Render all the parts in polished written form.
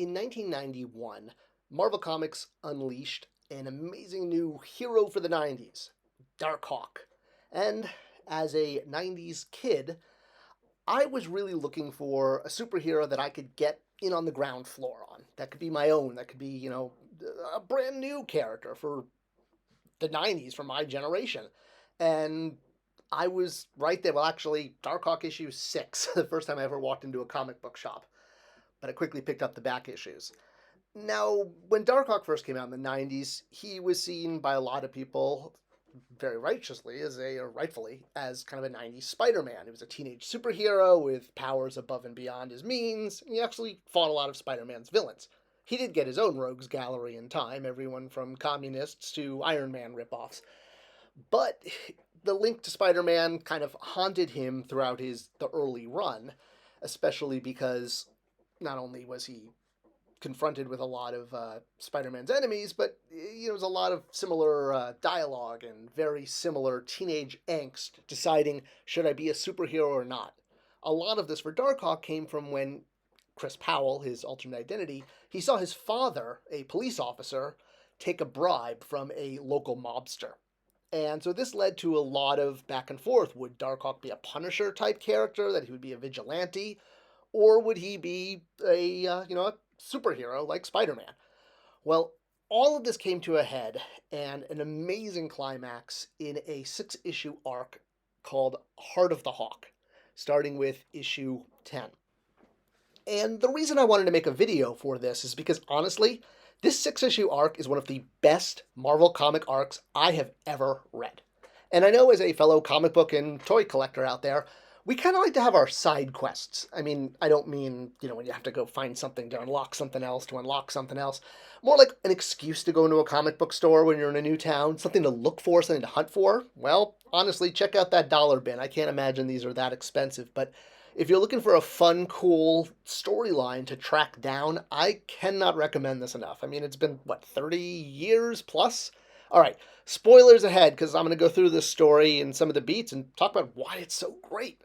In 1991, Marvel Comics unleashed an amazing new hero for the 90s, Darkhawk. And as a 90s kid, I was really looking for a superhero that I could get in on the ground floor on. That could be my own. That could be, a brand new character for the 90s, for my generation. And I was right there. Well, actually, Darkhawk issue 6, the first time I ever walked into a comic book shop. But I quickly picked up the back issues. Now, when Darkhawk first came out in the 90s, he was seen by a lot of people very righteously, or rightfully, as kind of a 90s Spider-Man. He was a teenage superhero with powers above and beyond his means. And he actually fought a lot of Spider-Man's villains. He did get his own rogues gallery in time, everyone from communists to Iron Man ripoffs. But the link to Spider-Man kind of haunted him throughout the early run, especially because not only was he confronted with a lot of Spider-Man's enemies, but there was a lot of similar dialogue and very similar teenage angst deciding, should I be a superhero or not? A lot of this for Darkhawk came from when Chris Powell, his alternate identity, he saw his father, a police officer, take a bribe from a local mobster. And so this led to a lot of back and forth. Would Darkhawk be a Punisher type character, that he would be a vigilante? Or would he be a superhero like Spider-Man? Well, all of this came to a head and an amazing climax in a 6-issue arc called Heart of the Hawk, starting with issue 10. And the reason I wanted to make a video for this is because, honestly, this 6-issue arc is one of the best Marvel comic arcs I have ever read. And I know, as a fellow comic book and toy collector out there, we kind of like to have our side quests. I mean, I don't mean, when you have to go find something to unlock something else, More like an excuse to go into a comic book store when you're in a new town, something to look for, something to hunt for. Well, honestly, check out that dollar bin. I can't imagine these are that expensive, but if you're looking for a fun, cool storyline to track down, I cannot recommend this enough. I mean, it's been, 30 years plus? All right, spoilers ahead, because I'm going to go through this story and some of the beats and talk about why it's so great.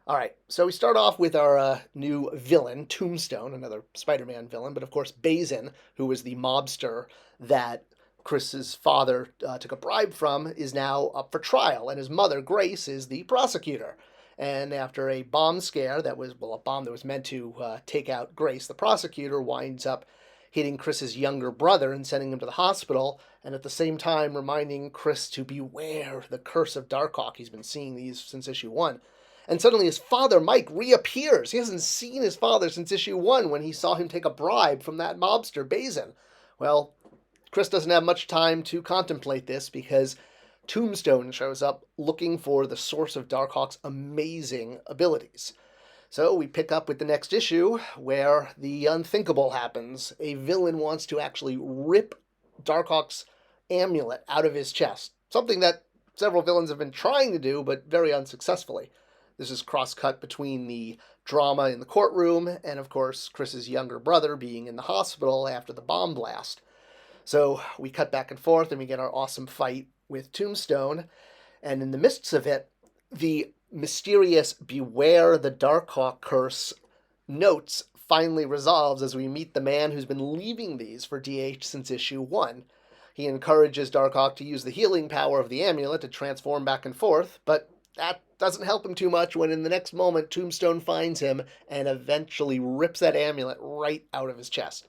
All right, so we start off with our new villain, Tombstone, another Spider-Man villain, but of course Bazin, who was the mobster that Chris's father took a bribe from, is now up for trial, and his mother, Grace, is the prosecutor. And after a bomb scare a bomb that was meant to take out Grace, the prosecutor, winds up hitting Chris's younger brother and sending him to the hospital, and at the same time reminding Chris to beware the curse of Darkhawk. He's been seeing these since issue 1. And suddenly his father, Mike, reappears. He hasn't seen his father since issue 1 when he saw him take a bribe from that mobster, Bazin. Well, Chris doesn't have much time to contemplate this because Tombstone shows up looking for the source of Darkhawk's amazing abilities. So we pick up with the next issue where the unthinkable happens. A villain wants to actually rip Darkhawk's amulet out of his chest. Something that several villains have been trying to do, but very unsuccessfully. This is cross-cut between the drama in the courtroom and, of course, Chris's younger brother being in the hospital after the bomb blast. So we cut back and forth and we get our awesome fight with Tombstone. And in the midst of it, the mysterious beware the Darkhawk curse notes finally resolves as we meet the man who's been leaving these for DH since issue 1. He encourages Darkhawk to use the healing power of the amulet to transform back and forth, but that doesn't help him too much when in the next moment Tombstone finds him and eventually rips that amulet right out of his chest.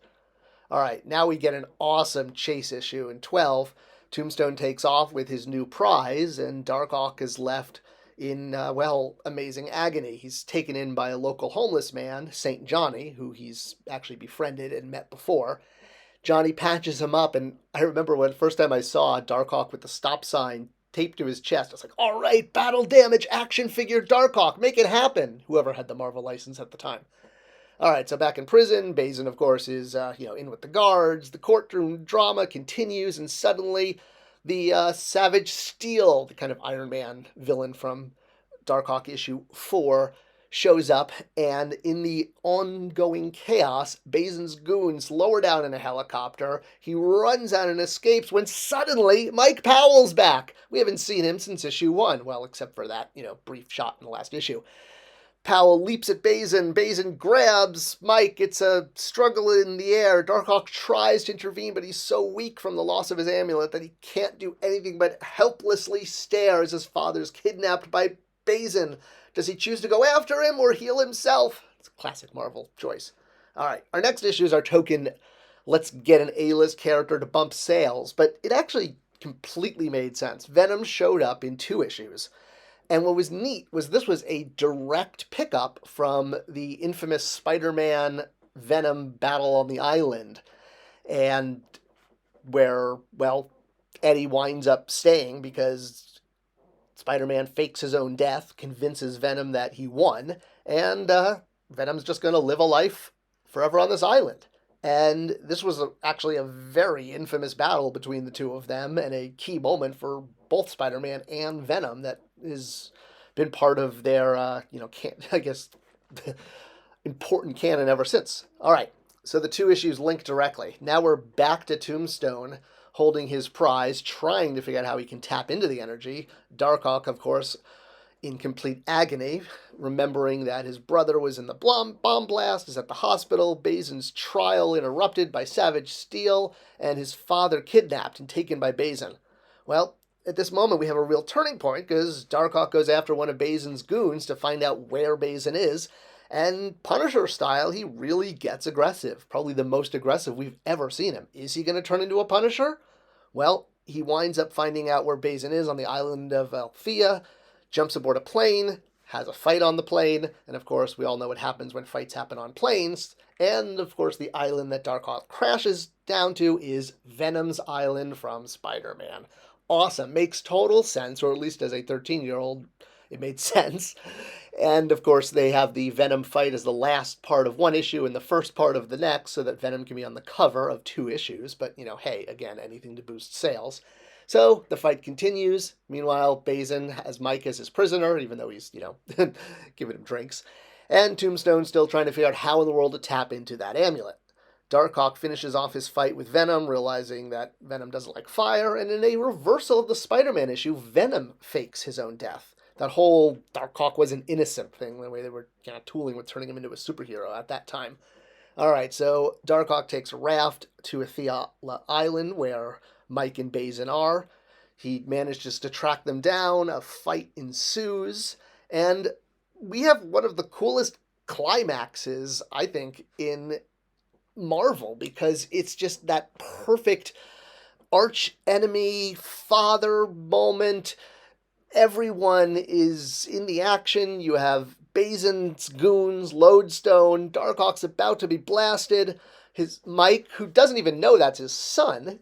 All right, now we get an awesome chase issue in 12. Tombstone takes off with his new prize, and Darkhawk is left in, amazing agony. He's taken in by a local homeless man, St. Johnny, who he's actually befriended and met before. Johnny patches him up, and I remember when the first time I saw Darkhawk with the stop sign taped to his chest, I was like, all right, battle damage, action figure Darkhawk, make it happen, whoever had the Marvel license at the time. All right, so back in prison, Bazin, of course, is, in with the guards. The courtroom drama continues, and suddenly the Savage Steel, the kind of Iron Man villain from Darkhawk issue 4, shows up, and in the ongoing chaos, Bazin's goons lower down in a helicopter. He runs out and escapes when suddenly Mike Powell's back. We haven't seen him since issue 1, well, except for that, brief shot in the last issue. Powell leaps at Bazin. Bazin grabs Mike. It's a struggle in the air. Darkhawk tries to intervene, but he's so weak from the loss of his amulet that he can't do anything but helplessly stare as his father's kidnapped by Bazin. Does he choose to go after him or heal himself? It's a classic Marvel choice. All right, our next issue is our token, let's get an A-list character to bump sales, but it actually completely made sense. Venom showed up in 2 issues. And what was neat was this was a direct pickup from the infamous Spider-Man Venom battle on the island, and where, well, Eddie winds up staying because Spider-Man fakes his own death, convinces Venom that he won, and Venom's just going to live a life forever on this island. And this was actually a very infamous battle between the two of them, and a key moment for both Spider-Man and Venom that has been part of their, I guess, important canon ever since. All right, so the 2 issues link directly. Now we're back to Tombstone holding his prize, trying to figure out how he can tap into the energy. Darkhawk, of course, in complete agony, remembering that his brother was in the bomb blast, is at the hospital, Bazin's trial interrupted by Savage Steel, and his father kidnapped and taken by Bazin. Well, at this moment, we have a real turning point, because Darkhawk goes after one of Bazin's goons to find out where Bazin is, and Punisher style, he really gets aggressive. Probably the most aggressive we've ever seen him. Is he going to turn into a Punisher? Well, he winds up finding out where Bazin is on the island of Althea, jumps aboard a plane, has a fight on the plane, and of course, we all know what happens when fights happen on planes. And of course, the island that Darkhawk crashes down to is Venom's Island from Spider-Man. Awesome. Makes total sense, or at least as a 13-year-old, it made sense. And of course, they have the Venom fight as the last part of one issue and the first part of the next, so that Venom can be on the cover of 2 issues. But, hey, again, anything to boost sales. So the fight continues. Meanwhile, Bazin has Mike as his prisoner, even though he's, giving him drinks. And Tombstone's still trying to figure out how in the world to tap into that amulet. Darkhawk finishes off his fight with Venom, realizing that Venom doesn't like fire, and in a reversal of the Spider-Man issue, Venom fakes his own death. That whole Darkhawk was an innocent thing, the way they were kind of tooling with turning him into a superhero at that time. All right, so Darkhawk takes a raft to Athea Island, where Mike and Bazin are. He manages to track them down, a fight ensues, and we have one of the coolest climaxes, I think, in Marvel, because it's just that perfect arch enemy father moment. Everyone is in the action. You have Bazin's goons, Lodestone, Darkhawk's about to be blasted. His Mike, who doesn't even know that's his son,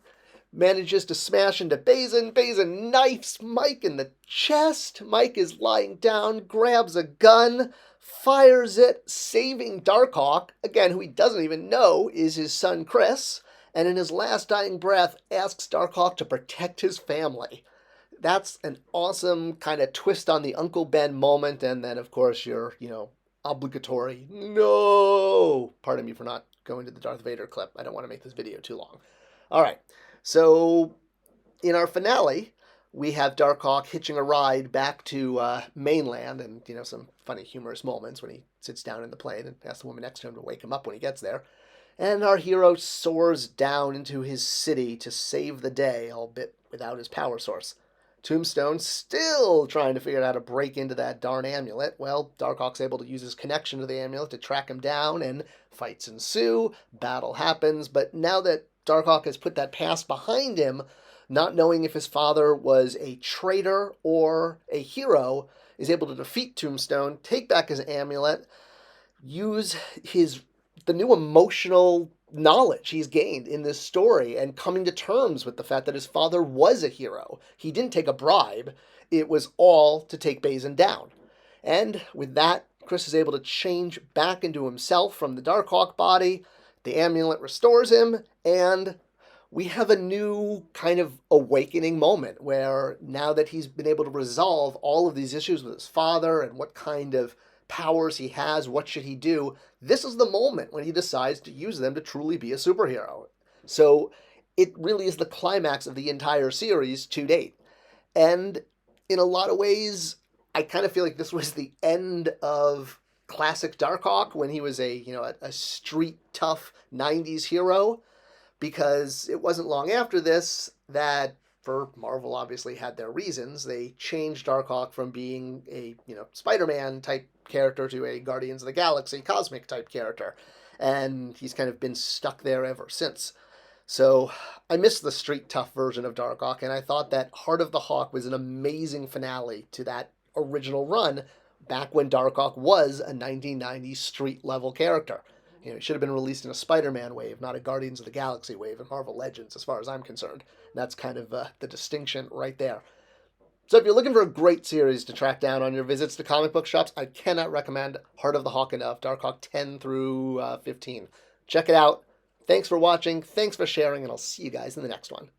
manages to smash into Bazin. Bazin knifes Mike in the chest. Mike is lying down, grabs a gun, fires it, saving Darkhawk, again, who he doesn't even know is his son Chris, and in his last dying breath asks Darkhawk to protect his family. That's an awesome kind of twist on the Uncle Ben moment, and then, of course, your, obligatory, no! Pardon me for not going to the Darth Vader clip. I don't want to make this video too long. All right, so in our finale, we have Darkhawk hitching a ride back to mainland, and, some funny humorous moments when he sits down in the plane and asks the woman next to him to wake him up when he gets there. And our hero soars down into his city to save the day, albeit without his power source. Tombstone still trying to figure out how to break into that darn amulet. Well, Darkhawk's able to use his connection to the amulet to track him down, and fights ensue, battle happens, but now that Darkhawk has put that past behind him, not knowing if his father was a traitor or a hero, is able to defeat Tombstone, take back his amulet, use the new emotional knowledge he's gained in this story, and coming to terms with the fact that his father was a hero. He didn't take a bribe. It was all to take Bazin down. And with that, Chris is able to change back into himself from the Darkhawk body. The amulet restores him, and we have a new kind of awakening moment where now that he's been able to resolve all of these issues with his father and what kind of powers he has, what should he do, this is the moment when he decides to use them to truly be a superhero. So it really is the climax of the entire series to date. And in a lot of ways, I kind of feel like this was the end of classic Darkhawk when he was a street tough 90s hero, because it wasn't long after this that, for Marvel obviously had their reasons, they changed Darkhawk from being a Spider-Man type character to a Guardians of the Galaxy cosmic type character, and he's kind of been stuck there ever since. So I missed the street tough version of Darkhawk, and I thought that Heart of the Hawk was an amazing finale to that original run back when Darkhawk was a 1990s street level character. He should have been released in a Spider-Man wave, not a Guardians of the Galaxy wave in Marvel Legends, as far as I'm concerned. And that's kind of the distinction right there. So if you're looking for a great series to track down on your visits to comic book shops, I cannot recommend Heart of the Hawk enough, Darkhawk 10 through 15. Check it out. Thanks for watching, thanks for sharing, and I'll see you guys in the next one.